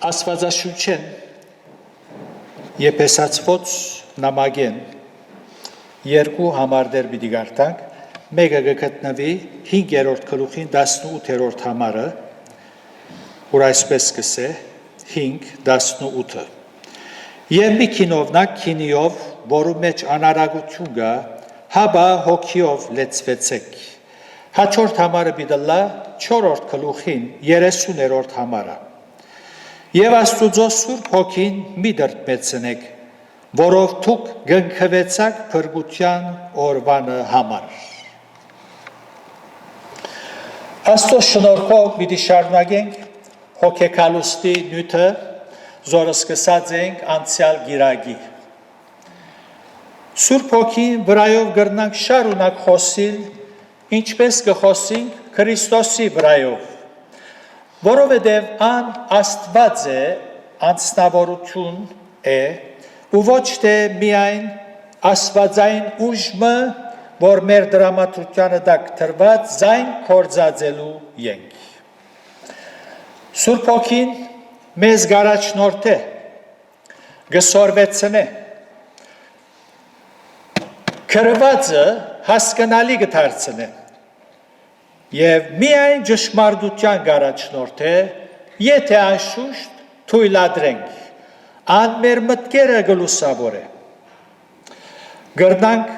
Աստվածաշունչեն եփեսացված նամակեն երկու համարներ պիտի գարտանք, մեկը գտնվի 5-րդ գլուխին 18-րդ համարը, որ այսպես կսե 5:18 Եվ մի քինովնակ քինիով, որու մեջ անարագություն կա, հաբա հոգիով լեցվեցեք։ Հաջորդ համարը պիտի լա 4-րդ գլուխին 30-րդ համարը։ Եվ Աստուծո Սուրբ Հոգին մի դրդմեցնեք, որով դուք գնքվեցաք փրկության օրվանը համար։ Աստծո շնորհքով պիտի շարունակենք հոգեկալուստի նյութը, որը սկսած ենք անցյալ գիրագի։ Սուրբ Հոգին վրայով գրնանք շարունակ խոսիլ, ինչպես կխոսենք Քրիստոսի վրայով, որովհետև ան Աստված է, անձնավորություն է, ու ոչ թե միայն աստվածային ուժը, որ մեր դրամատրությանը տակ դրված ձայն կործածելու ենք։ Սուրբ Հոգին մեզ գարաչնորդ է, գսորվեցնե, քրվածը հասկանալի գդարձնե, և միայն ճշմարտության գարաչնորդ է, եթե անշուշտ թույլատրենք, ան մեր մտքերը գլուսավոր է։ Գրնանք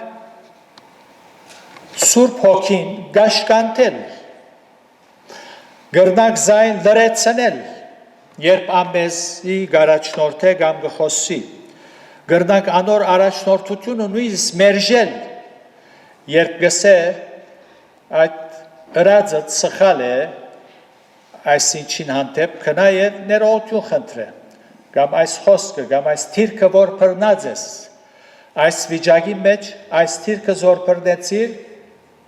Սուրբ Հոգին գաշկանտել, գրնանք զայն լրեցնել, երբ ամեզի գարաչնորդ է կամ գխոսի, գրնանք անոր առաջնորդությունը նույնիսկ մերժել, երբ գսե այդ ըրածը սխալ է, այսինչին հանդեպ կնա և ներողություն խնդրե, կամ այս խոսքը, կամ այս թիրքը որ բռնած ես, այս վիճակի մեջ, այս թիրքը զոր բռնեցիր,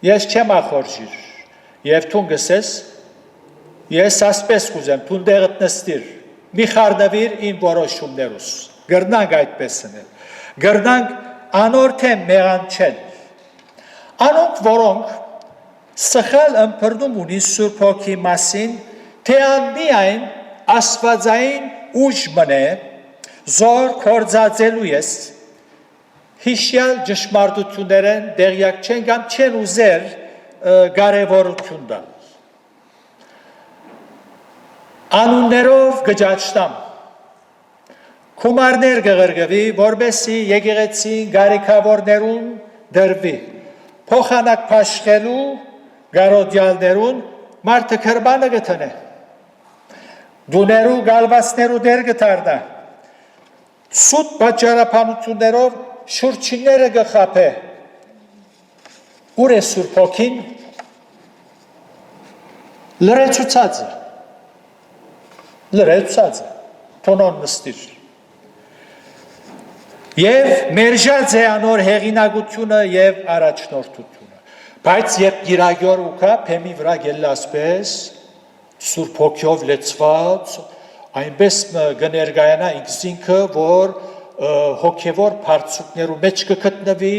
ես չեմ ախորժիր, և թուն գսես, ես ասպես կուզեմ, թուն դեղդ նստիր, մի խարնվիր իմ որոշումներուս, գրնանք այդպես ընել, գրնանք անոր թե մեղան չեն, անոնք որոնք սխալ ըմբռնում ունի Սուրբ Հոգի մասին, թե անմիայն աստվածային ուժ մնե, զոր կործածելու ես, հիշյալ ճշմարտություններեն դեղյակ չեն կամ չեն ուզեր կարևորություն տալ։ Անուններով գճաճտամ, քումարներ կղրգվի, որպեսզի եկեղեցին գարիքավորներուն դրվի, փոխանակ փաշխելու գարոդյալներուն մարդը քրբանը գտնե, դուներու գալվածներու դեր գտարնա, սուտ պատճառաբանություններով շուրջինները գխապե, ուր է Սուրբ Հոգին, լրեցուցածը, թոնոն նստիր, և մերժած է անոր հեղինակությունը և առաջնորդությունը, բայց երբ գիրագյոր ուկա, պեմի վրա գելլ ասպես, Սուրբ Հոգիով լեցված, այնպես գներգայանա ինքսինքը, որ հոգևոր բարձուկներու մեջ կգտնվի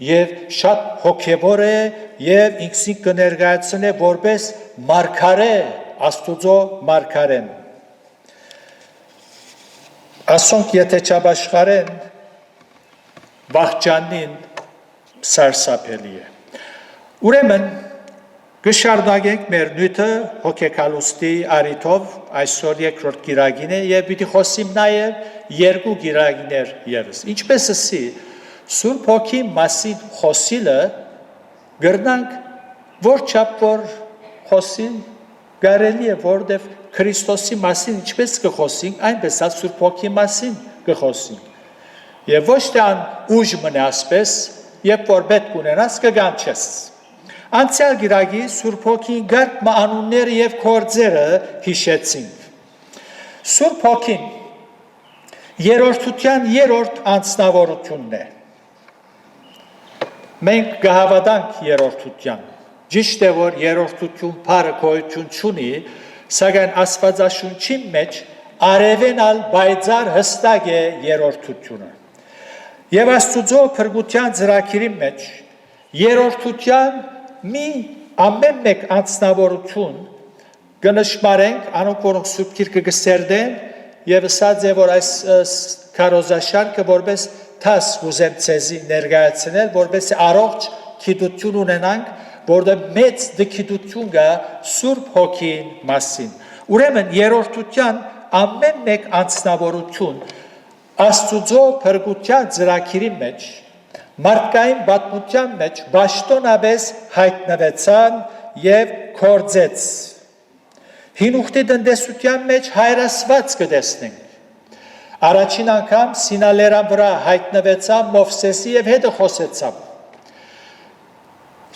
և շատ հոգևոր է և ինքսինք կներգայացն է, որպես մարգարե, Աստուծո մարգարեն։ Ասոնք եթե չաբաշխարեն, վախճանին սարսափելի է։ Ուրեմն, կշարունակենք մեր նյութը հոգեկալուստի առիթով այսօր երկրորդ գիրագին է և պիտի խոսիմ նաև երկու գիրագիներ ևս։ Ինչպես ասի, Սուրբ Հոգի մասին խոսիլը գրնանք որ չափ որ խոսիլ կարելի է, որովհետև Քրիստոսի մասին ինչպես կխոսենք, այնպես Սուրբ Հոգի մասին կխոսենք։ Եվ ոչ թե ան ուժ մնե ասպես, երբ որ պետք ունենաս կգանչես։ Անցյալ գիրագի Սուրբ Հոգին գարկ անունները և գործերը հիշեցինք։ Սուրբ Հոգին երրորդության երրորդ անձնավորությունն է։ Մենք կհավատանք երրորդության։ Ճիշտ է, որ երրորդություն բառը գոյություն չունի, սակայն Աստվածաշունչի մեջ արևենալ բայձար հստակ է երրորդությունը։ Եվ Աստուծո փրկության ծրագիրի մեջ երրորդության մի ամեն մեկ անձնավորություն կնշմարենք, անոնք որոնք Սուրբ Գիրքը կսերդեն, եւ ասած է որ այս քարոզաշարքը որպես տաս ուզեմ ցեզի ներկայացնել որպես առողջ գիտություն ունենանք որտեղ մեծ դիքիտություն կա Սուրբ Հոգին մասին ուրեմն երրորդության ամեն մեկ անձնավորություն Աստծո փրկության ծրագիրի մեջ մարդկային պատմության մեջ ճշտոնապես հայտնվեցան եւ կործեց Հին ուխտի տնտեսության մեջ հայրասված կտեսնենք Առաջին անգամ Սինալերան վրա հայտնվեցավ Մովսեսի եւ հետը խոսեցավ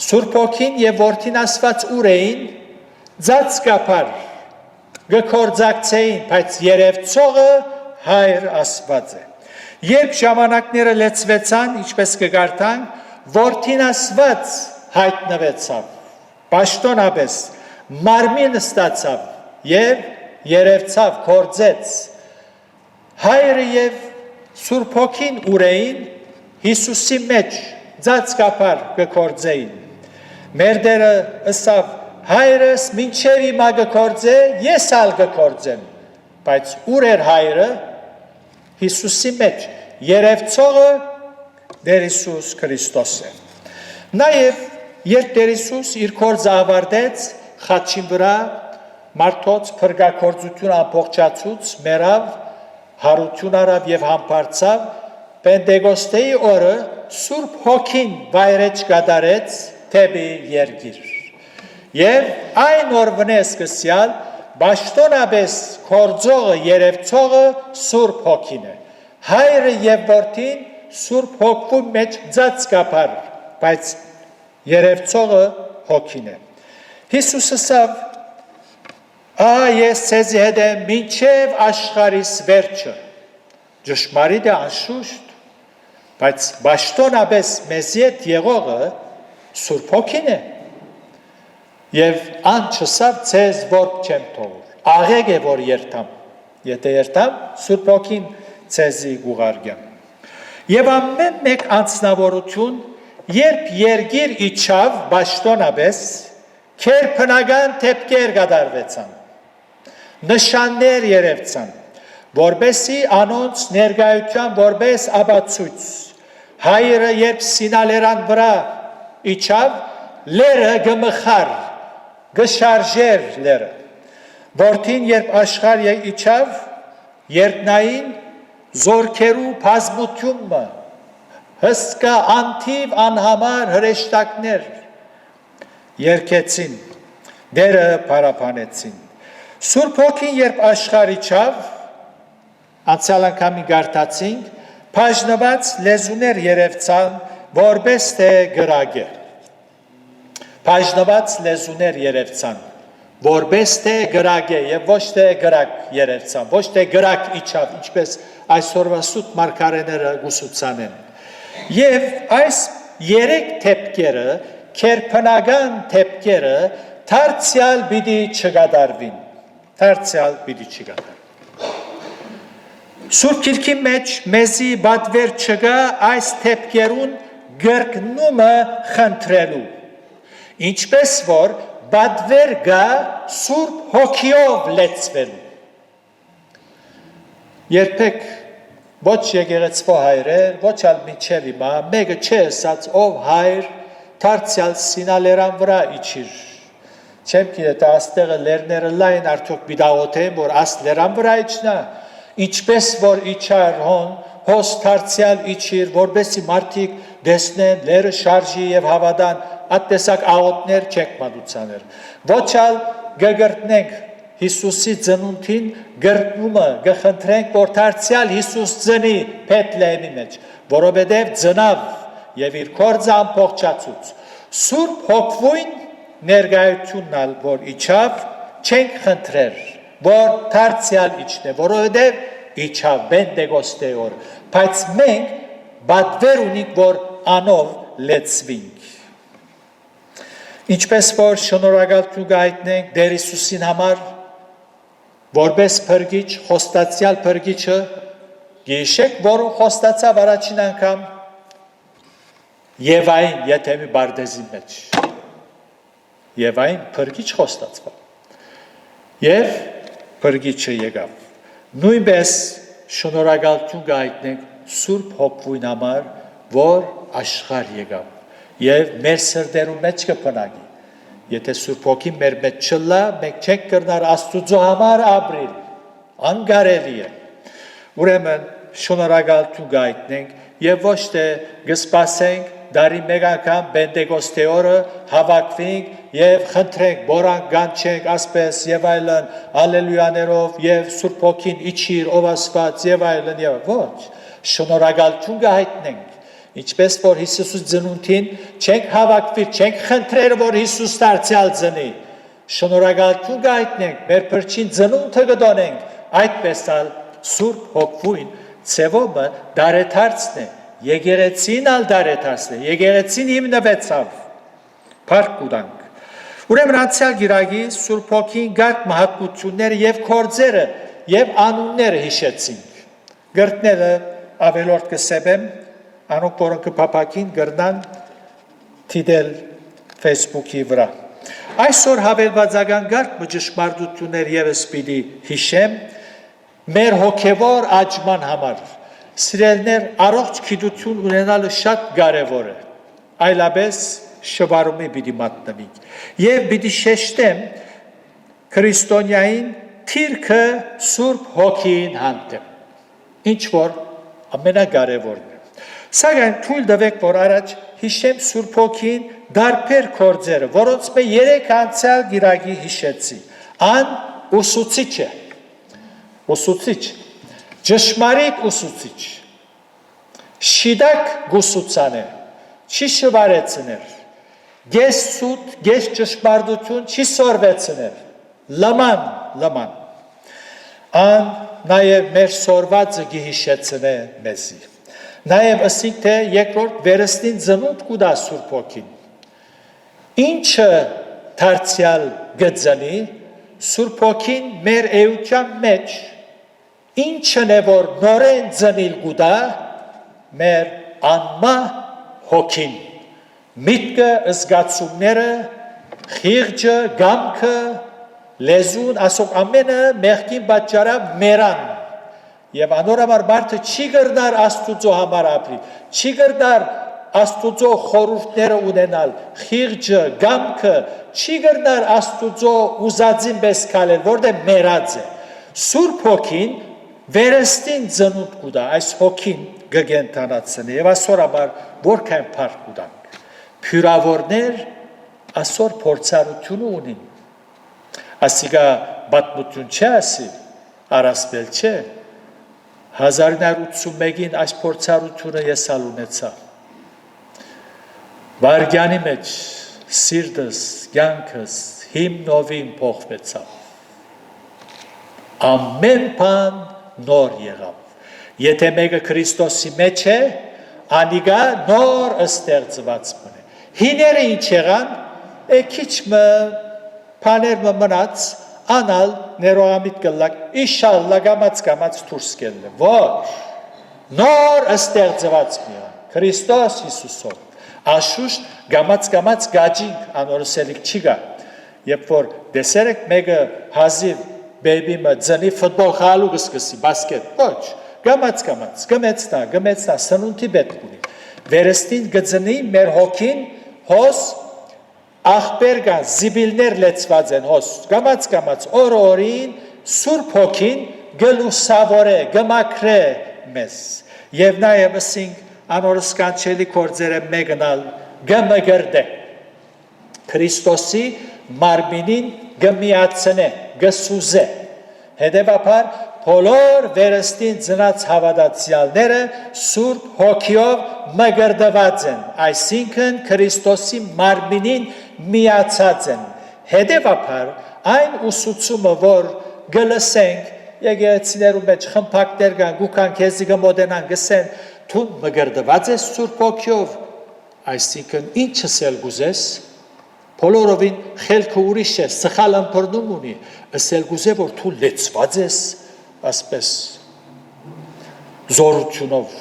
Սուրբ Հոգին եւ Որդին ասված ուր էին ծածկապար գկործակցեին բայց երևցողը հայր ասված է Երբ ժամանակները լեցվեցան ինչպես կգարտանք Որդին ասված հայտնվեցավ Պաշտոնապես մարմին ստացավ եւ երևցավ կործեց Հայրը եւ Սուրբ Հոգին ուրեին Հիսուսի մեջ ծածկապար կկործեին Մեր Տերը ասավ հայրս մինչև հիմա կկործե ես ալ կկործեմ բայց ուր էր հայրը Հիսուսի մեջ երևցողը Տեր Հիսուս Քրիստոս է Նաեւ երբ Տեր Հիսուս իր կորձը ավարտեց խաչին վրա մարդոց փրկակորձություն ամբողջացուց մերավ հարություն արավ եւ համբարձավ Պենտեկոստեի օրը Սուրբ Հոգին վայրեջ կատարեց թեպի երկիր եւ այն օրվանե սկսյալ Պաշտոնապես կործողը երևցողը Սուրբ Հոգին է հայրը եւ որդին Սուրբ Հոգու մեջ ծածկապար բայց երևցողը Հոգին է Հիսուսը ասավ ես ցեզի հետ եմ մինչև աշխարհիս վերջը ճշմարիտ է անշուշտ բայց պաշտոնապես մեզի հետ եղողը Սուրբ Հոգին է եւ անչսավ ցեզ որբ չեմ թողուր աղեկ է որ երթամ եթե երթամ Սուրբ Հոգին ցեզի գուղարգեմ եւ ամեն մեկ անձնավորություն երբ երգիր իջավ պաշտոնապես քերփնական թեփքեր կատարվեցան նշաններ երևցան որբեսի անոնց ներկայության որբես ապացույց հայրը երբ Սինալերան վրա իջավ լերը գմխար գշարժեր լերը որդին երբ աշխարհ իջավ երկնային զորքերու բազմությունը հսկա անթիվ անհամար հրեշտակներ երկեցին դերը փարապանեցին Սուրբ Հոգին երբ աշխարհ իջավ անցյալ անգամի գարտացինք բաժնված լեզուներ երևցան որպես թե գրագ է բաժնված լեզուներ երևցան որպես թե գրագ է եւ ոչ թե գրակ երևցան ոչ թե գրակ իջավ ինչպես այսօրվա սուտ մարգարեները գուսուցան են եւ այս երեք թեփքերը քերփնական թեփքերը դարձյալ պիտի չկատարվին Դարձյալ պիտի չկատարվին Սուրբ Գիրքի մեջ մեզի բադվեր չկա այս թեփքերուն գրկնումը խնդրելու ինչպես որ բադվեր գա Սուրբ Հոգիով լեցվելու երբեք ոչ եկեղեցվո հայրեր ոչ ալ մինչև հիմա մեկը չէ ասած ով հայր դարձյալ Սինալերան վրա իջիր Չեմ գիտե աստեղը լերները լայն արդյոք բիդաղոթեն որ աս լերան վրա իջնա ինչպես որ իջար հոս դարձյալ իջիր որբեսի մարդիկ դեսնեն լերը շարժի եւ հավատան ատտեսակ աղոտներ չեք մատուցաներ ոչ ալ գգրտնենք Հիսուսի ծնունդին գրտնումը գխնդրենք որ դարձյալ Հիսուս ծնի Փեթլեհեմի մեջ որովհետեւ ծնավ եւ իր կորձը ամբողջացուց Սուրբ Հոգվույն ներկայությունն ալ որ իջավ չենք խնդրեր որ դարձյալ իջնե որովհետև իջավ Պենտեկոստե օր բայց մենք բադվեր ունենք որ անով լեցվինք ինչպես որ շնորհակալություն գայտնենք Տեր Հիսուսին համար որպես փրկիչ խոստացյալ փրկիչը գիշեք որ խոստացավ առաջին անգամ եւ այն Եթեմի Բարդեզի մեջ եւ այն փրկիչ խոստացավ եւ փրկիչը եկավ Նույնպես շնորհակալություն գայտնենք Սուրբ Հոգվույն համար, որ աշխարհ եկավ եւ մեր սրտերում մեջ կփնագի։ Եթե Սուրբ Հոգին մեր մեջ չլա, մենք չենք կրնար Աստուծո համար ապրել։ Անկարելի է։ Ուրեմն շնորհակալություն գայտնենք եւ ոչ թե գսպասենք դարի մեկ անգամ Պենտեկոստե օրը հավաքվենք եւ խնդրենք, բորանք գանչենք, ասպես եւ այլն, հալելույաներով եւ Սուրբ Հոգին իջիր, ով Աստված եւ այլն եւ ոչ, շնորհակալություն գայտնենք, ինչպես որ Հիսուսի ծնունդին չենք հավաքվի, չենք խնդրել, որ Հիսուս դարձյալ ծնի, շնորհակալություն գայտնենք, մեր փրկին ծնունդը կդոնենք, այդպես ալ Սուրբ Հոգվույն ցևոմը դարեթարցն է, եկեղեցին ալ դարեթարցն է, եկեղեցին հիմնվեցավ, փառք ուտանք։ Ուրեմն անցյալ գիրագի Սուրբ Հոգին գարկ մահատկությունները եւ կորձերը եւ անունները հիշեցինք։ Գրտները ավելորդ կսեբեմ, անոնք որոնք կփապակին գրնան թիդել Facebook-ի վրա։ Այսօր հավելվածական գարկ բժշկարդություններ եւս պիտի հիշեմ մեր հոգեվոր աճման համար։ Սիրելիներ, առողջ գիտություն ունենալը շատ կարևոր է։ Այլապես շվարումի պիտի մատնվենք։ Եվ պիտի շեշտեմ քրիստոնյային թիրքը Սուրբ Հոգին հանդեպ։ Ինչ որ ամենակարևորն է։ Սակայն թույլ տվեք, որ առաջ հիշեմ Սուրբ Հոգին դարբեր գործերը, որոնց մեջ 3 անցյալ գիրագի հիշեցի։ Ան ուսուցիչ է։ Ուսուցիչ, ճշմարիտ ուսուցիչ, շիդակ գուսուցանե, չի շվարեցներ, գես սուտ, գես ճշմարտություն չի սորվեցներ, լման, ան նաև մեր սորվածը գիհիշեցնե մեզի, նաև ասինք թե երկրորդ վերստին ծնունդ կուդա Սուրբ Հոգին, ինչը դարձյալ գծանի, Սուրբ Հոգին մեր էության մեջ, ինչն է որ նորեն ծնիլ գուտա, մեր անմա հոգին, միտքը, զգացումները, խիղճը, գամքը, լեզուն, ասոք ամենը մեղքին պատճառա մերան, եւ անորամար մարդը չի գրնար Աստուծո համար ապրի, չի գրնար Աստուծո խորհուրդները ունենալ, խիղճը, գամքը, չի գրնար Աստուծո ուզածին պես քալել, որտեղ մերած է։ Սուրբ Հոգին վերստին ծնունդ կուտա, այս հոգին գգենթանացնի եւ ասորաբար որքան փառք կուտանք։ Փյուրավորներ ասոր փորձառություն ունին։ Ասիգա բատմություն չէ ասի, առասպել չէ։ 1981-ին այս փորձառությունը ես ալ ունեցա։ Վարգյանի մեջ սիրտս, կյանքս հիմնովին փոխվեցավ։ Ամեն բան նոր եղավ։ Եթե մեկը Քրիստոսի մեջ է, անիգա նոր ստեղծված մնե։ Հիները ինչ եղան, քիչ բաներ մնաց, անալ ներողամիտ կլակ, իշալլա գամած դուրս կելն է։ Ոչ, նոր ստեղծված մի Քրիստոս Հիսուսով։ Աշուշտ գամած գաջինք անորսելիք չի գա։ Երբ որ դեսերեք մեկը հազիվ բեբիմը ձնի ֆուտբոլ խաղալու կսկսի, բասկետ, ոչ, գմեցնա, սնունդի պետք ունի։ Վերստին գծնի մեր հոգին հոս աղբեր կան, զիբիլներ լեցված են հոս, գամած, օրին Սուրբ Հոգին գլուսավորե, գմակրե մեզ։ Եվ նաև ասինք անորս կանչելի կործերը մեկնալ գմգրդե։ Քրիստոսի մարմինին գմիացնե, գսուզե։ Հետևաբար բոլոր վերստին ծնած հավատացյալները Սուրբ Հոգիով մգրդված են, այսինքն Քրիստոսի մարմինին միացած են։ Հետևաբար այն ուսուցումը, որ գլսենք եկեղեցիներու մեջ խմբակներ կան, գուքան քեզի գմոդենան գսեն, դու մգրդված ես Սուրբ Հոգիով, այսինքն ինչս էլ գուզես, բոլորովին խելքը ուրիշ է, սխալ ըմբռնում ունի, ասել գուզե, որ դու լեցված ես, ասպես զորությունով,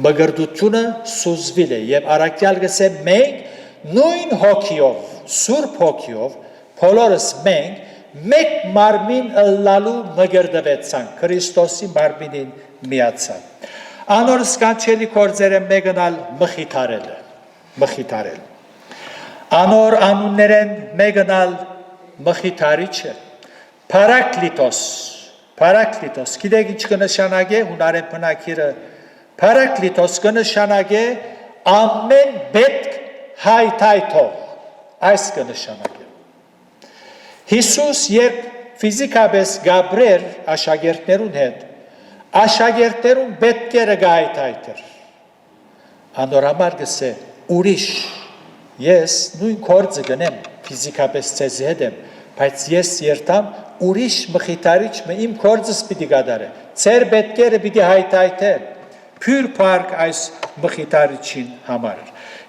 մգրդությունը սուզվիլ է, եւ առաքյալ գսե մենք նույն հոգիով, Սուրբ Հոգիով, բոլորս մենք մեկ մարմին ըլլալու մգրդվեցան, Քրիստոսի մարմինին միացան։ Անոր սկանչելի կործերը մեկնալ մխիթարել։ Անոր անուններեն մեկնալ մխիթարիչը, Պարակլիտոս, գիտեք ինչ կնշանակե հունարեն բնակիրը, Պարակլիտոս կնշանակե ամեն պետք հայթայթող, այս կնշանակե։ Հիսուս երբ ֆիզիկապես գաբրեր աշակերտներուն հետ, աշակերտներուն պետքերը գայթայթեր։ Անոր համար գսե ուրիշ, ես նույն կործը գնեմ, ֆիզիկապես ծեզի հետ եմ, բայց ես երտամ ուրիշ մխիթարիչ իմ կործս պիտի գադարե, ծեր պետքերը պիտի հայթայթե, փյուր պարկ այս մխիթարիչին համար։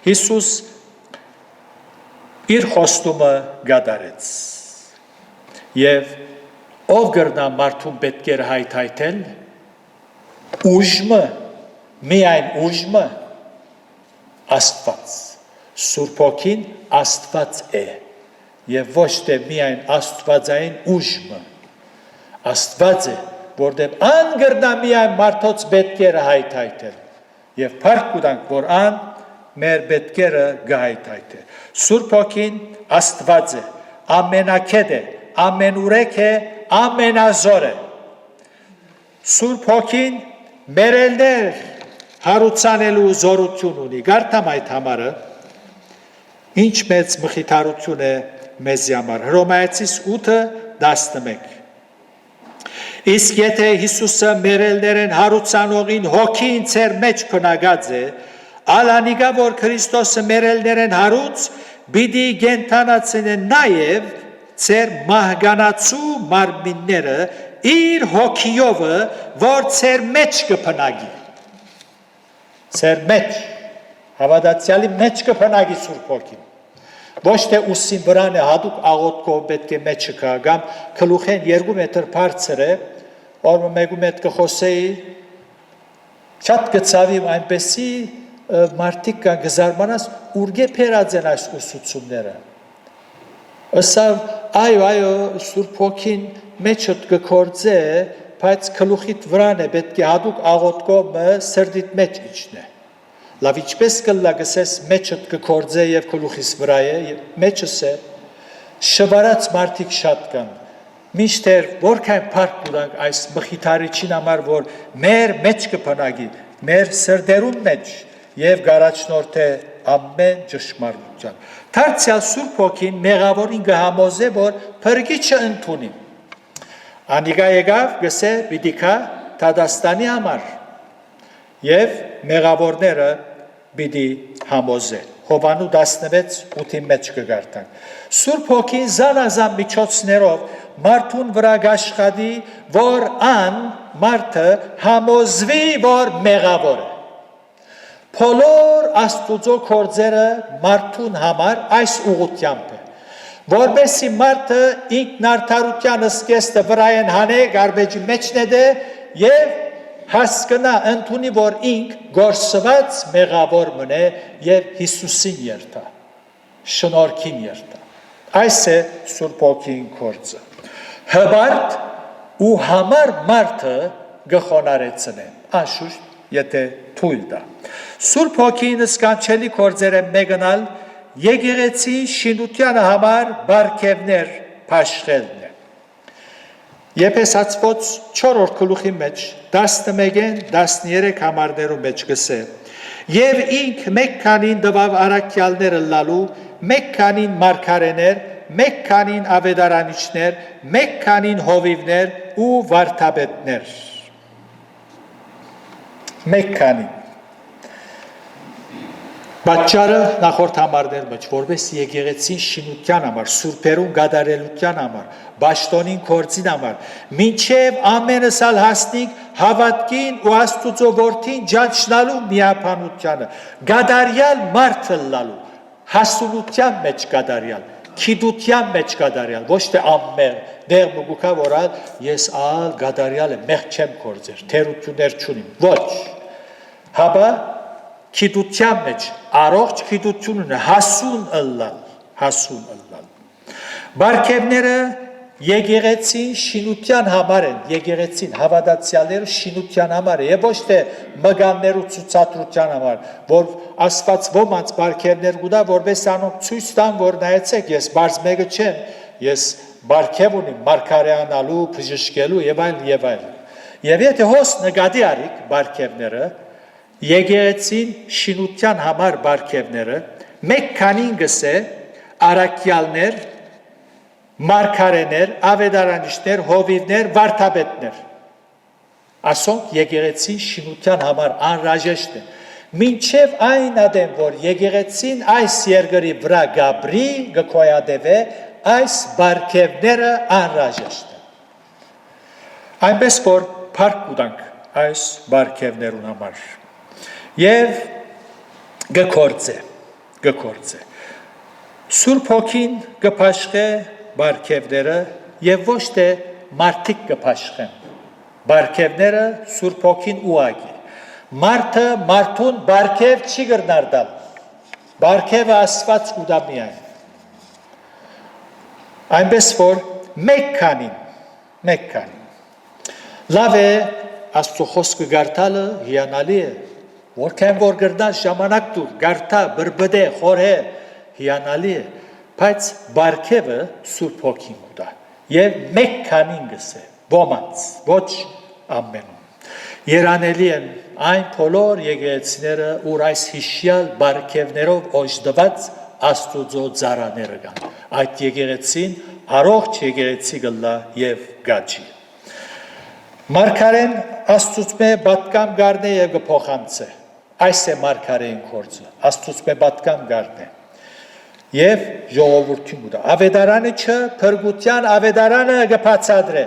Հիսուս իր խոստումը գադարեց և ով գրնա մարդուն պետքերը հայթայթել, ուժմը, միայն ուժմը, Աստված, Սուրբ Հոգին Աստված է և ոչ թե միայն Աստվածային ուժմը, Աստված է, որտեղ ան գրնա միայն մարդոց պետքերը հայթայթել և փառք կուտանք, որ ան մեր պետքերը գահայթայթե։ Սուրբ Հոգին Աստված է, ամենակետ է, ամենուրեք է, ամենազոր է։ Սուրբ Հոգին մերելներ հարուցանելու զորություն ունի։ Գարտամ այդ համարը, ինչ մեծ մխիթարություն է մեզի համար։ Հռոմայեցիս 8:11։ Իսկ եթե Հիսուսը մերելներեն հարուցանողին հոգին ծեր մեջ բնագած է, ալանիգա որ Քրիստոսը մերելներեն հարուց, բիդի գենթանացնեն նաև ծեր մահգանացու մարմինները իր հոգիովը, որ ծեր մեջ կբնագի։ Ծեր մեջ, հավատացյալի մեջ կբնագի Սուրբ Հոգին։ Ոչ թե ուսին վրան է հատուկ աղոտքով պետք է մեջը կա, կամ գլուխեն 2 մետր բարձր է, որ մեկում հետ կխոսեի, շատ կցավիմ այնպեսի մարդիկ կան գզարմանաս, ուրգե պերած են այս ուսուցումները։ Ասավ, այո, Սուրբ Հոգին մեջըտ կկործե, բայց գլուխիդ վրան է, պետք է հատուկ աղոտքով սրդիդ մեջ իջնե։ Լավ ինչպես կլա գսես մեջըտ կկործե և գլուխիս վրա է, մեջս է, շվարած մարդիկ շատ կան։ Միշտեր որքան փառք կուտանք այս մխիթարիչին համար, որ մեր մեջ կբնագի, մեր սրդերուն մեջ և գարաչնորթե ամեն ճշմարտության։ Դարձյալ Սուրբ Հոգին մեղավորին կհամոզե, որ փրկիչը ընդունի։ Անիգա եկավ գսե պիտի գա Դադաստանի համար և մեղավորները պիտի համոզե։ Հովանու 16:8-ի մեջ կգարտանք։ Սուրբ Հոգին զանազան միջոցներով մարդուն վրա գաշխատի, որ ան մարդը համոզվի, որ մեղավոր է։ Բոլոր Աստուծո գործերը մարդուն համար այս ուղղությամբ է, որպեսզի մարդը ինքնարդարության ըսկեստը վրայեն հանե, գարբեջի մեջն է դե և հասկնա ընդունի, որ ինք գործված մեղավոր մնե և Հիսուսին երթա, շնորհքին երթա։ Այս է Սուրբ Հոգին գործը։ Հբարդ ու համար մարդը գխոնարեցնեն, անշուշտ, եթե թույլ տա։ Սուրբ Հոգին սկանչելի գործերը մեկնալ եկեղեցի շինությանը համար բարգևներ փաշխելն է։ Եփեսացված 4-րդ գլուխի մեջ 11-13 համարներու մեջ գսե. Եվ ինք մեկ քանին դվավ առաքյալները լալու, մեկ քանին մարգարեներ, մեկ քանին ավետարանիչներ, մեկ քանին հովիվներ ու վարդապետներ։ Մեկ քանին։ Պատճառը նախորդ համարներ մեջ, որպես եկեղեցին շինության համար, սուրբերուն գադարելության համար, բաշտոնին գործին համար, մինչև ամենս ալ հասնիկ հավատքին ու Աստուծո որդին ջանչնալու միապանությանը, գադարյալ մարդը լալու, հասունության մեջ գադարյալ, քիդության մեջ գադարյալ, ոչ թե ամմեղ, դեղ մգուկա որալ, ես ալ գադարյալ եմ, մեղ չեմ գործեր, թերություններ չունիմ, ոչ, հաբա քիդության մեջ, առողջ քիդություն ունը, հասուն ըլլալ։ Բարգևները եկեղեցին շինության համար են, եկեղեցին հավատացյալները շինության համար է, եւ ոչ թե մգաններու ցուցադրության համար, որ Աստված ոմանց բարգևներ կուտա, որպես անոնք ցույց տան, որ նայեցեք, ես բարձ մեկը չեմ, ես բարգև ունիմ մարգարեանալու, բժշկելու եւ այլն եւ այլն։ Եվ եթե հոս նկատի արիք բարգևները, եկեղեցին շինության համար բարգևները, մեկ քանին գսե արաքյալներ, մարգարեներ, ավետարանիչներ, հովիվներ, վարդապետներ։ Ասոնք եկեղեցին շինության համար անհրաժեշտ են։ Մինչև այն ադեմ, որ եկեղեցին այս երկրի վրա գաբրի, գկոյադևե, այս բարգևները անհրաժեշտ են։ Այնպես որ փառք կուտանք այս բարգևներուն համար։ Եվ գկործե։ Սուրբ Հոգին կփաշխե բարգևները եւ ոչ թե մարդիկ կփաշխեն։ Բարգևները Սուրբ Հոգին ուղագի։ Մարդը մարդուն բարգև չի կրնար տալ։ Բարգևը Աստված կուտա միայն։ Այնպես որ մեկ քանին։ Լավ է Աստծո խոսքը գարտալը հիանալի է։ Որքան որ գրնաս ժամանակ դուր, գարտա, բրբդե, խորհե, հիանալի է, բայց բարգևը Սուրբ Հոգին կուտա։ Եվ մեկ քանին գսե, ոմանց, ոչ ամեն։ Երանելի են այն բոլոր եկեղեցիները, ուր այս հիշյալ բարգևներով օժտված Աստուծո ծառաները կան։ Այդ եկեղեցին առողջ եկեղեցի կլա եւ գաչի։ Մարգարեն Աստուծո պատկամ գարնե եւ կփոխանցե։ Այս է մարգարեին գործը, Աստուծո պատկամ գարնե։ Եվ ժողովրդին կուտա։ Ավետարանը չէ, փրկության ավետարանը կբացատրե։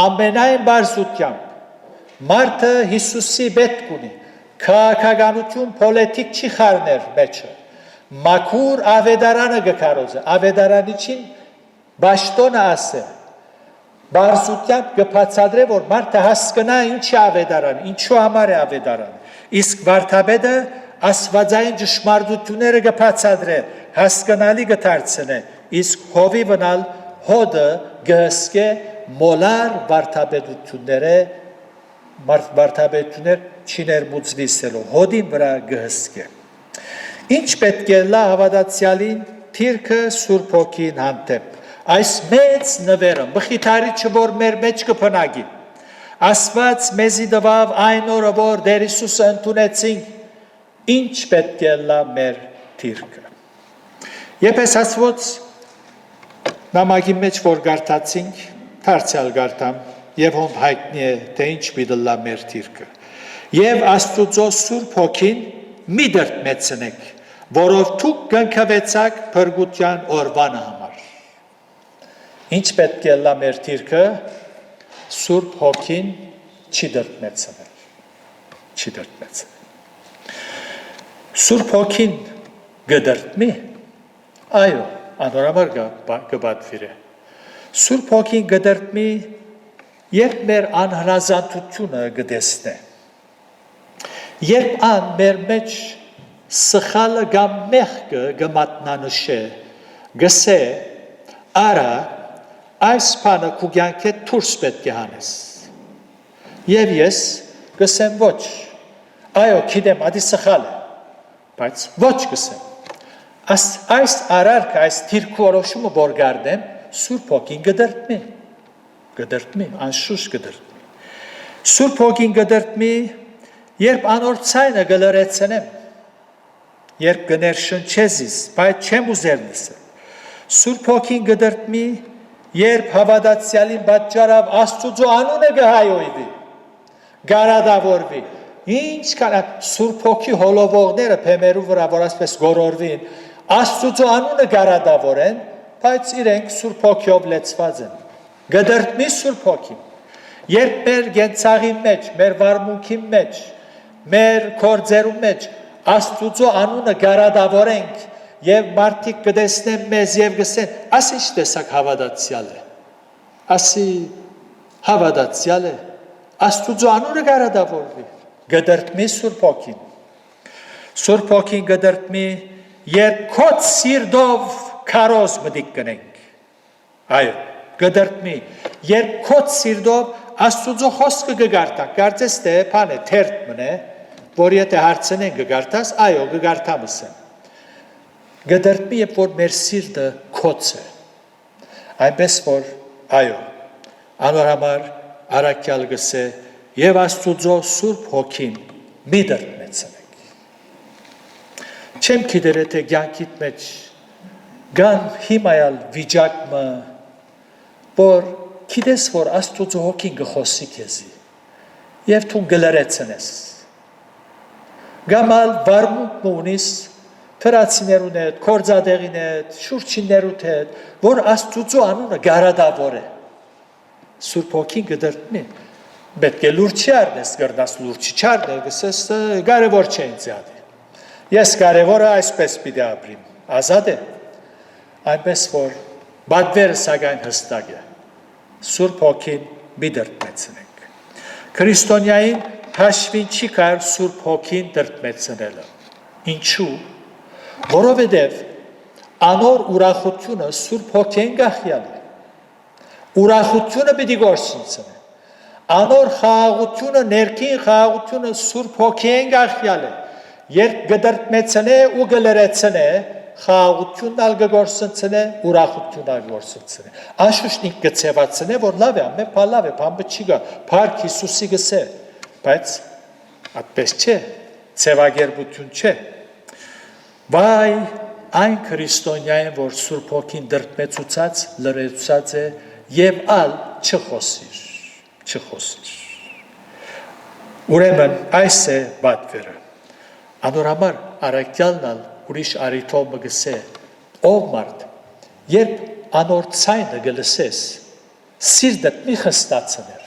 Ամենայն բարձրությամբ մարդը Հիսուսի պետք ունի, քաղաքականություն, պոլիտիկ չի խառներ մեջը։ Մաքուր ավետարանը կկարոզե, ավետարանիչին բաշտոնը ասե։ Բարձրությամբ կբացատրե, որ մարդը հասկանա ինչ է ավետարանը, ինչու համար է ավետարանը։ Իսկ վարդապետը աստվածային ճշմարտությունները կբացատրե, հասկանալի կդարձնե, իսկ հովիվնալ հոդը կհսկե մոլար վարդապետություններ չներմուծվիսելով, հոդին վրա կհսկե։ Ինչ պետք է լա հավատացյալին թիրքը Սուրբ Հոգին հանդեպ։ Այս մեծ նվերը, մխիթարի չոր մեր մեջ կփնագի։ Աստված մեզի տվավ այն օրը, որ Տեր Հիսուսը ընդունեցինք, ինչ պետք է լա մեր թիրքը։ Եպես ասված նամակի մեջ որ գարտացինք, դարձյալ գարտամ, եւ հոն հայտնի է, թե ինչ պիտի լա մեր թիրքը։ Եվ Աստուծո Սուրբ Հոգին մի դրդմեցնեք, որով դուք կնքվեցաք փրկության օրվան համար։ Ինչ պետք է լա մեր թիրքը, Սուրբ Հոգին չի դրդմեցնել։ Սուրբ Հոգին գդրդմի, այո, անորամար կբատվիր է։ Սուրբ Հոգին գդրդմի, երբ մեր անհրաժեշտությունը գտեսնե։ Երբ ան մեր մեջ սխալը կամ մեղքը կմատնանշե, գսե, արա, այս բանը քու կյանքեդ դուրս պետք է հանես։ Եվ ես գսեմ ոչ, այո, գիտեմ, ադի սխալ է, բայց ոչ գսեմ։ Այս արարքը, այս թիրքը որոշումը որ գարդեմ, Սուրբ Հոգին գդրդմի, անշուշտ գդրդմի։ Սուրբ Հոգին գդրդմի, երբ անոր ցայնը գլրեցնեմ, երբ գներշնչեզիս, բայց չեմ ուզեր լսել։ Սուրբ Հոգին գդրդմի, երբ հավատացյալին պատճառով Աստուծո անունը կհայոյվի, գարադավորվի։ Ինչ կան Սուրբ Հոգի հոլովողները փեմերու վրա, որ ասպես գորորվին, Աստուծո անունը գարադավորեն, բայց իրենք Սուրբ Հոգիով լեցված են։ Գդրդմի Սուրբ Հոգին։ Երբ մեր գենցաղի մեջ, մեր վարմունքի մեջ, մեր գործերու մեջ Աստուծո անունը գարադավորենք եւ մարդիկ կտեսնեն մեզ եւ գսեն, ասի ինչ տեսակ հավատացյալ է։ Ասի հավատացյալ է։ Աստուծո անունը գարադավորվի։ Գդրդմի Սուրբ Հոգին։ Սուրբ Հոգին գդրդմի, երբ քո սիրտով քարոզ մտիկ կնենք։ Այո, գդրտմի երբ քո սիրտով Աստուծո խոսքը գարտակ կարծես թե բան է թերթ մնե որ եթե հարցնեն գարտաս այո գարտամս է գդրտմի երբ որ մեր սիրտը քոց է այնպես որ այո անորամար արաքյալ գսե եւ Աստուծո Սուրբ Հոգին մի դրտմեցնեք չեմ գիտեր եթե ցանկիտ մեջ գան հիմայալ վիճակը որ Գիտես որ Աստուծո Հոգին գխոսի քեզի եւ դու գլարեցնես Գամալ վարմունք ունիս թրացիներուն հետ կորձադեղին հետ շուրջիներուդ հետ որ Աստուծո անունը գարադավոր է Սուրբ Հոգին գդրտնի պետք է լուրջ չառնես գրնաս լուրջ չառնել գսես կարևոր չէ ինձ ադի ես կարևորը այսպես պիտի ապրիմ ազատ է այնպես որ բադվերը սակայն հստակ է Սուրբ Հոգին մի դրտմեցնենք Քրիստոնյային հաշվին չի կար Սուրբ Հոգին դրտմեցնելը ինչու որովհետև անոր ուրախությունը Սուրբ Հոգին գախյալ է ուրախությունը պիտի գործընծնի անոր խաղաղությունը ներքին խաղաղությունը Սուրբ Հոգին գախյալ է երբ գդրտմեցնե ու գլրեցնե խաղաղությունն ալ գործընծնե ուրախությունն ալ գործընծնե անշուշտ ինք գծեվացնե որ լավ է ամեն բան լավ է բան չի գա Փառք Հիսուսի գսե բայց այդպես չէ ցեվագերբություն չէ վայ այն քրիստոնյային որ Սուրբ Հոգին դրտմեցուցած լրացած է եւ ալ չխոսիր ուրեմն այս է բադվերը անորամար արաքյալն ալ ուրիշ արիթով մգսե ով մարդ երբ անոր ցայնը գլսես սիրտդ մի խստացներ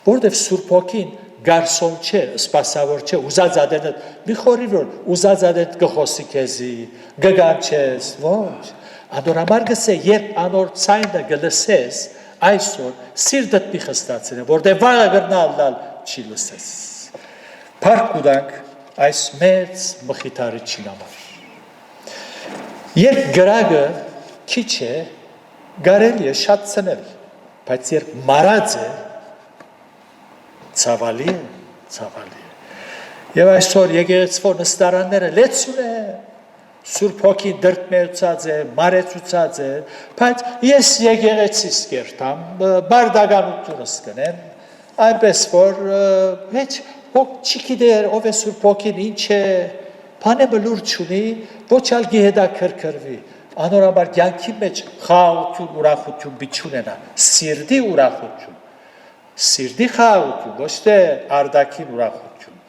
որտեվ Սուրբ Հոգին գարսոն չէ սպասավոր չէ ուզածադենը մի խորի որ ուզածադենը գխոսի քեզի գգանչես ոչ անորամար գսե երբ անոր ցայնը գլսես այսօր սիրտդ մի խստացներ որտեվ վաղը գրնալ չի լսես Փառք ուտանք այս մեծ մխիթարիչին համար երբ գրագը քիչ է գարելի է շատ ցնել բայց երբ մարած է ցավալի եւ այսօր եկեղեցվո նստարանները լեցուն է Սուրբ Հոգի դրտմեցած է մարեցուցած է բայց ես եկեղեցիս կերտամ բարդականությունս կնեմ այնպես որ ոչ Հոգ չի գիտեր ով է Սուրբ Հոգին ինչ է բանը լուրջ ունի ոչ ալ գեհդա քրքրվի անորաբար կյանքի մեջ խաղաղություն ուրախություն բիչունենա սիրտի ուրախություն սիրտի խաղաղություն ոչ թե արդակին ուրախություն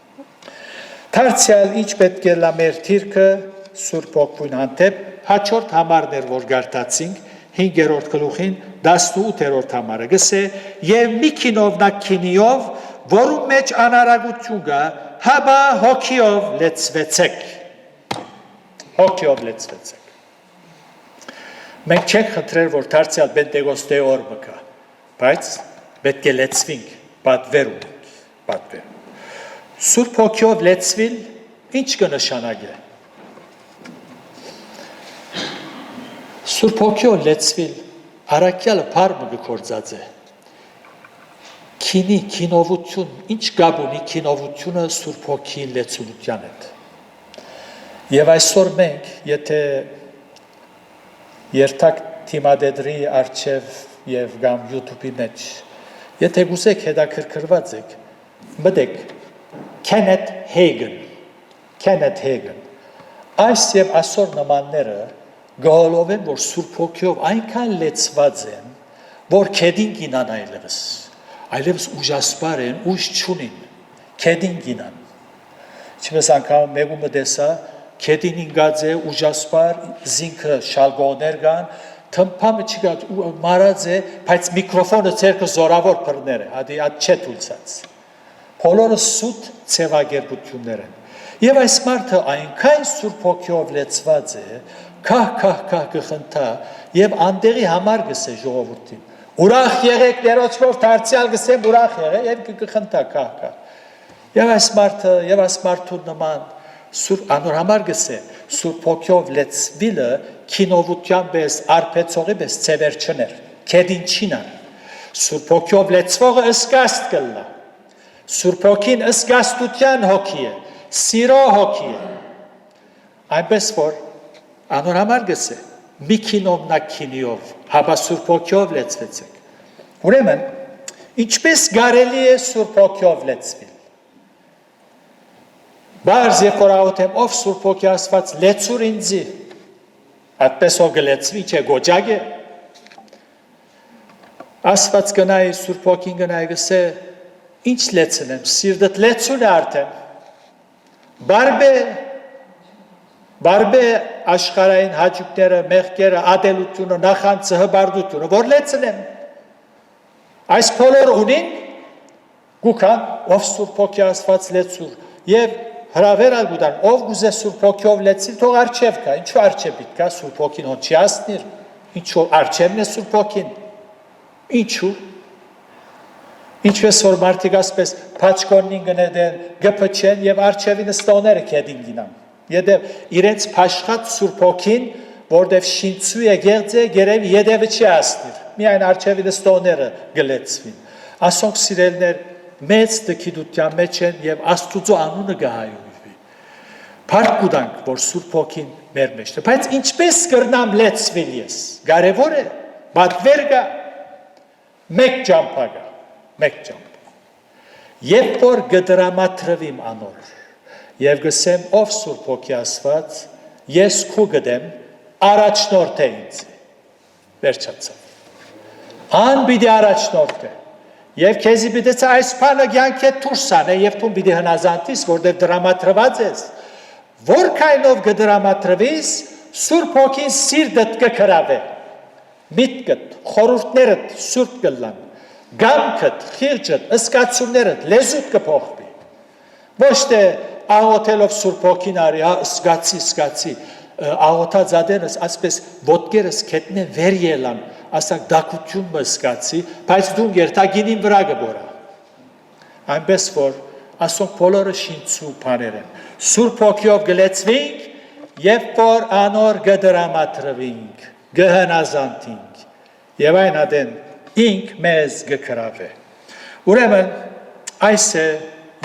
դարձյալ ինչ պետք է լա մեր թիրքը Սուրբ Հոգուն հանդեպ հաջորդ համարներ որ գարտացինք 5-րդ գլուխին 18-րդ համարը գսե եւ մի քինովնակինիով որում մեջ անարագություն կա, հաբա հոգիով լեցվեցեք։ Մենք չենք խնդրել, որ դարձյալ Պենտեկոստեի օրը կա, բայց պետք է լեցվենք, պատվեր ունենք։ Սուրբ հոգիով լեցվիլ ինչ կնշանակե։ Սուրբ հոգիով լեցվիլ առաքյալը փառը կգործած է։ Քինովություն, ինչ գաբ ունի քինովությունը Սուրբ Հոգի լեցունության հետ։ Եվ այսօր մենք, եթե երթակ թիմադեդրի արջև և գամ YouTube-ի մեջ, եթե գուսեք հետաքրքրված եք, մտեք Kenneth Hagin, այս և այսօր նմանները գողոլով են, որ Սուրբ Հոգիով այնքան լեցված են, որ կեդին գինան այլևս ուժասպար են, ուժ չունին, կեդին գինան։ Չպես անգամ մեկումը դեսա, կեդին ինգած է, ուժասպար, զինքը շալգոներ կան, թմպամը չգատ, մարած է, բայց միկրոֆոնը ծերքը զորավոր պրներ է, հատի ատ չէ թուլցած։ Բոլորը սուտ ծևագերբություններ են։ Եվ այս մարդը այնքան Սուրբ Հոգիով լեցված է, կահ կխնթա, և անդեղի համար գսե ժողովուրդին։ Ուրախ եղեք ներոջով դարձյալ գսեմ ուրախ եղեք և կխնթա կահ։ Եվ այս մարդու նման Անոր համար գսե Սուրբ Հոգով լեցվիլը քինովության պես արփեցողի պես ծևեր չներ քեդին չինար Սուրբ Հոգով լեցվողը ըսկաստ կլա Սուրբ Հոգին ըսկաստության հոգի է սիրո հոգի է այնպես որ անոր համար գսե մի քինովնա քինիով հապա Սուրբ Հոգով լեցվեցեք ուրեմն ինչպես կարելի է Սուրբ Հոգով լեցվել Բարձ երբ որ աղոթեմ ով Սուրբ Հոգի Աստված լեցուր ինձի այդպես ով գլեցվի չէ գոճակ է Աստված գնայի Սուրբ Հոգին գնայի գսե ինչ լեցնեմ սիրտդ լեցուն է արդեն բարբե աշխարհային հաճույքները մեղքերը ադելությունը նախանձը հբարդությունը որ լեցնեմ այս բոլոր ունին գուքան ով Սուրբ Հոգի Աստված լեցուր եւ հրավերալ գուտան ով գուզե Սուրբ Հոգով լեցիլ թող արչև կա ինչու արչև պիտի կա Սուրբ Հոգին հոն չի ասնիր ինչու արչևն է Սուրբ Հոգին ինչու ինչպես որ մարդիկ ասպես փաչկոնին գնեն գփչեն եւ արչևի նստողները կեդին գինան Եդև իրենց փաշխատ Սուրբ Հոգին որտեվ շինցու է գեղձե գերեւի եդևը չի ասնիր միայն արչևի նստողները գլեցվին ասոնք սիրելներ մեծ դքիդության մեջ են եւ Աստուծո անունը գահայույվի Փառք կուտանք որ Սուրբ Հոգին մեր մեջ է բայց ինչպես կրնամ լեցվել ես կարեւոր է բադվեր գա մեկ ճամփա երբ որ գդրամատրվիմ անոր եւ գսեմ ով Սուրբ Հոգի Աստված ես քու գդեմ առաջնորդ է ինձ վերջացավ ան պիտի առաջնորդ է Եվ քեզի պիտի այս բանը ցանկե դուրսան է եւ դու պիտի հնազանդես որտեղ դրամատրված ես որքանով կդրամատրվես Սուրբ Հոգին սիրտդ կքրավե միտքդ խորհուրդներդ սուրբ կլան գամքդ խիղճդ ըսկացումներդ լեզուդ կփոխվի ոչ թե աղոթելով Սուրբ Հոգին արի սկացի աղոթած ադենս ասպես ոտքերս քետնե վեր ելան ասակ դակություն մսկացի բայց դու երթագինին վրա գբորա այնպես որ ասոնք բոլորը շինցու բաներ են Սուրբ Հոգիով գլեցվենք երբ որ անոր գդրամատրվենք գհնազանդենք եւ այն ադեն ինք մեզ գկրավե ուրեմն այս է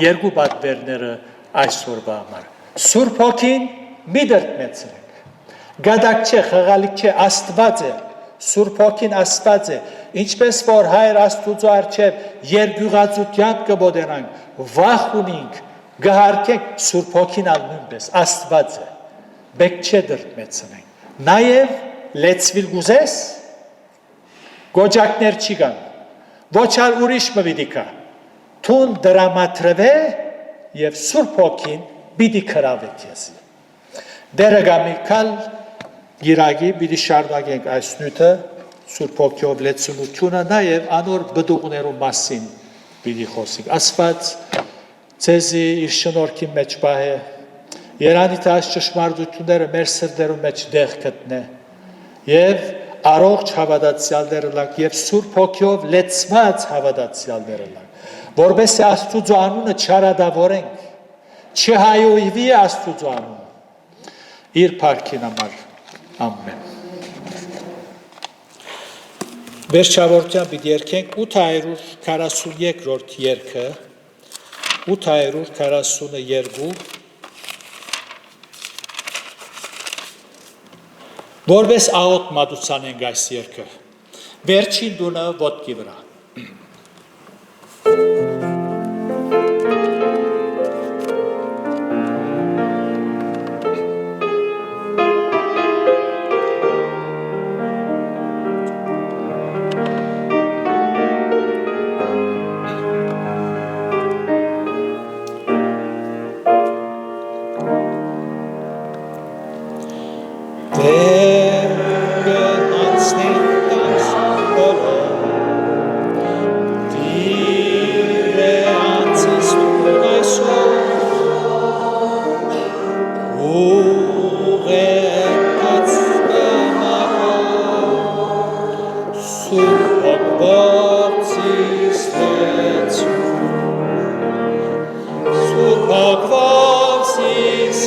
երկու պատվերները այսօրվա համար Սուրբ Հոգին մի դրտմեցրեք գադակ չէ խաղալիք չէ Աստված է Սուրբ Հոգին Աստված է ինչպես որ Հայր Աստուծո առջև երկյուղածությամբ կբոդենանք վախ ունենք գահարկենք Սուրբ Հոգին ալ նույնպես Աստված է բեք չէ դրտմեցնենք նաև լեցվիլ գուզես գոճակներ չի կան ոչ ալ ուրիշ մվիդի կա թուն դրամատրվե եւ Սուրբ Հոգին պիտի քրավե քեզ դերը գամիկալ Գիրագի պիտի շարունակենք այս նյութը Սուրբ Հոգիով լեցունությունը նաև անոր բդուղներու մասին պիտի խոսենք Աստված ձեզի իր շնորհքի մեջ պահե Երանի տաշ ճշմարտությունները մեր սրտերու մեջ դեղ գտնե եւ առողջ հավատացյալները լանք եւ Սուրբ Հոգիով լեցված հավատացյալները լանք որովհետեւ Աստուծո անունը չարադավորենք չհայոյվի Աստուծո անունը իր փառքին համար Ամեն Վերջավորությամբ պիտի երգենք 843-րդ երգը 842 որպես աղոտ մատուցան ենք այս երգը վերջին դունը ոտքի վրա Surpagvavsis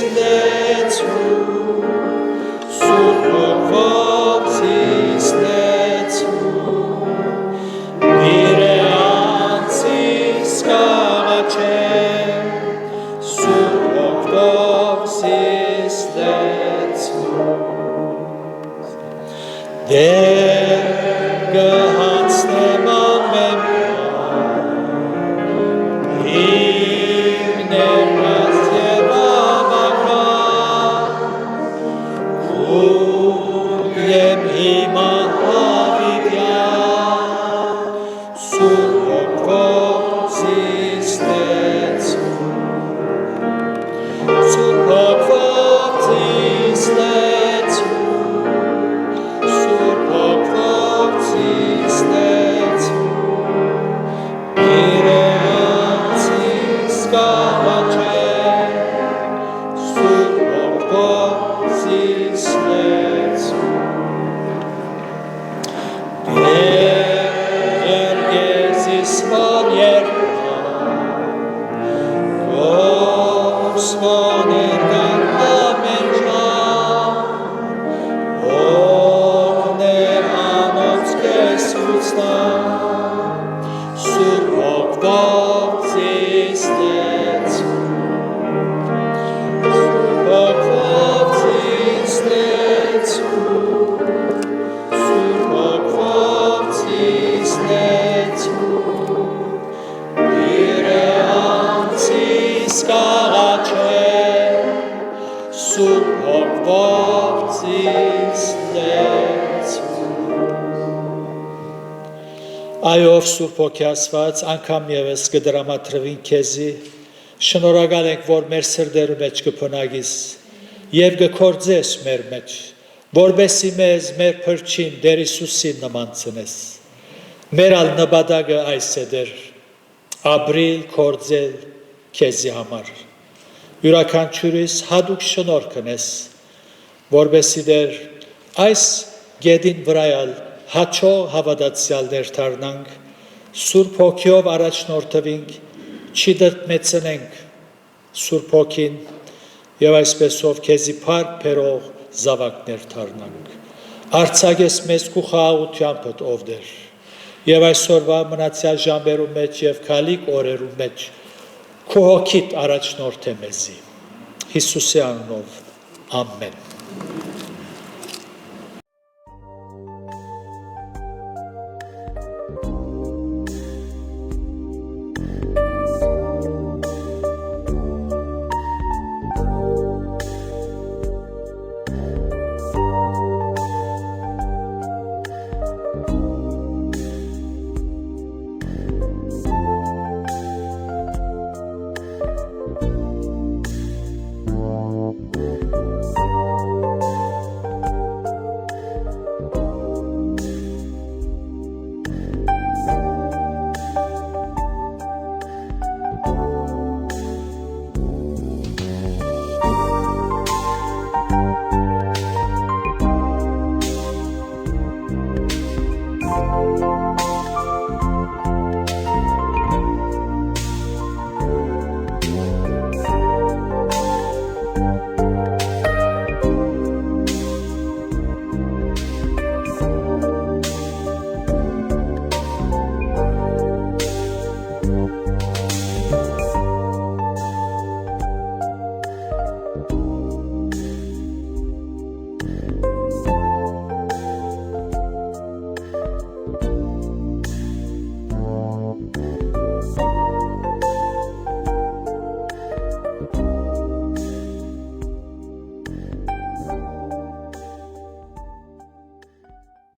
Այով Սուրբ Հոգեաստված անգամ ևս կդրամատրվին քեզի, շնորհակալ ենք, որ մեր սրտերի մեջ կփնագիս եւ կկործես մեր մեջ, որբեսի մեզ մեր փրկին Տեր Հիսուսին նմանցնես։ Մեր ալ նպատակը այս է դեր, ապրիլ, կործել քեզի համար։ Յուրաքանչյուրիս հատուկ շնորհ կնես, որբեսի դեր այս գեդին վրայալ հաչո հավատացյալներ դառնանք, Սուրբ Հոգիով առաջնորդվենք, չդրտմեցնենք Սուրբ Հոգին եւ այսպեսով քեզի փառք բերող զավակներ դառնանք։ Արցակես մեզ քու խաղաղությամբ ով դեր։ Եվ այսօրվա մնացյալ ժամերու մեջ եւ քալիք օրերու մեջ քու հոգիդ առաջնորդ է մեզի։ Հիսուսի անունով ամեն։